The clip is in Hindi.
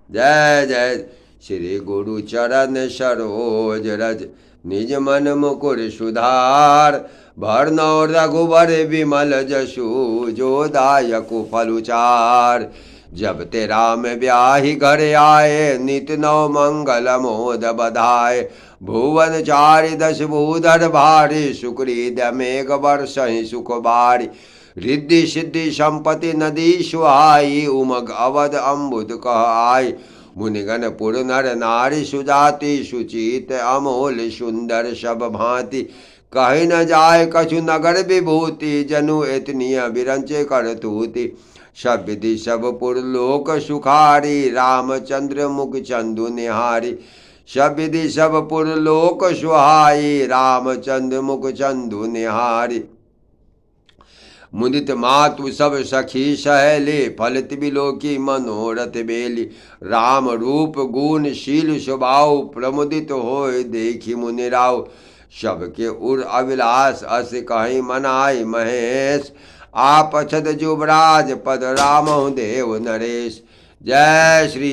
जय जय श्री गुरु चरण सरोज रज, निज मन मुकुर सुधार। भरनौ रघुबर विमल जसु, जो दायकु फलुचार। जब ते राम ब्याहि घर आए, नित नौ मंगल मोद बधाए। भुवन चारि दश भूधर भारी, सुग्रीव मेघ बरसहि सुख बारी। रिद्धि सिद्धि संपत्ति नदी सुहाई, उमग अवध अम्बुद कह आई। मुनिगण पुर नर नारी सुजाति, सुचित अमोल सुंदर सब भांति। कही न जाय कछु नगर विभूति, जनु एतनीय बिरंचे कर तूति। सब विधि सब पुर लोक सुखारी, रामचंद्र मुख चंदु निहारी। सब विधि सब पुर लोक सुहाई, रामचंद्र मुख चंदु निहारी। मुदित मातु सब सखी सहेली, फलित बिलोकी मनोरथ बेली। राम रूप गुण शील स्वभाव, प्रमुदित होय देखी मुनि राव। सबके उर अभिलाष अस कहीं मनाई महेश, आप अछत जुबराज पद रामहु देव नरेश। जय श्री